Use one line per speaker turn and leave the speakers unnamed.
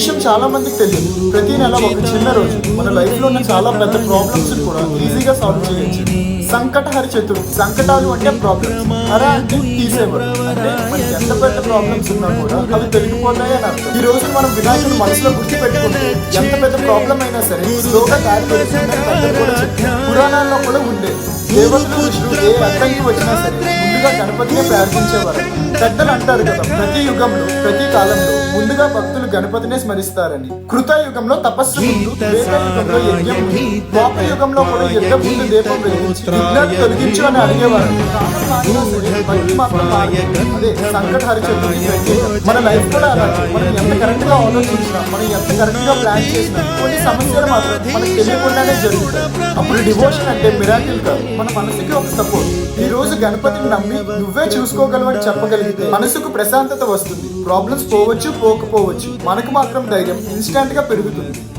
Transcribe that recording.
విషయం చాలా మందికి తెలియదు. ప్రతి నెల ఒక చిన్న రోజు మన లైఫ్ లో ఉన్న చాలా పెద్ద ప్రాబ్లమ్స్ కూడా ఈజీగా సాల్వ్ చేయొచ్చు. సంకటహర చతుర్థి. సంకటాలు అంటే ప్రాబ్లమ్స్, హర అంటే తీసేవారు. అంటే మనకి ఎంత పెద్ద ప్రాబ్లమ్స్ ఉన్నా కూడా అవి తొలగిపోతాయి అని అర్థం. ఈ రోజు మనం వినాయకుడు మనసులో గుర్తు పెట్టుకుంటే ఎంత పెద్ద ప్రాబ్లం అయినా సరే స్లోగా దారి దొరుకుతుందని పెద్దలు కూడా చెప్పారు. పురాణాల్లో కూడా ఉండేది. దేవతలు విష్ణువు ఏ అడ్డంకి వచ్చినా సరే ముందుగా గణపతినే ప్రార్థించేవారు. పెద్దలు అంటారు కదా, ప్రతి యుగంలో ప్రతి కాలంలో ముందుగా భక్తులు గణపతినే స్మరిస్తారని. కృతయుగంలో తపస్సు ముందు, త్రేతాయుగంలో యజ్ఞం ముందు, ద్వాపర యుగంలో కూడా యుద్ధం ముందు దీపం వెలిగించి విఘ్నాన్ని తొలగించు అని అడిగేవారు. భక్తి మాత్రం మారలేదు. అదే సంకటహర చతుర్థి ప్రత్యేకత. మన లైఫ్ కూడా అలాగే. మనం ఎంత కరెక్ట్ గా ఆలోచించినా, మనం ఎంత కరెక్ట్ గా ప్లాన్ చేసినా కొన్ని సమస్యలు మాత్రం మనకు తెలియకుండానే జరుగుతాయి. అప్పుడు డివోషన్ అంటే మిరాకిల్ కాదు, మన మనసుకి ఒక సపోర్ట్. ఈ రోజు గణపతిని నమ్మి నువ్వే చూసుకోగలవని చెప్పగలిగితే మనసుకు ప్రశాంతత వస్తుంది. ప్రాబ్లమ్స్ పోవచ్చు, పోకపోవచ్చు, మనకు మాత్రం ధైర్యం ఇన్స్టాంట్ గా పెరుగుతుంది.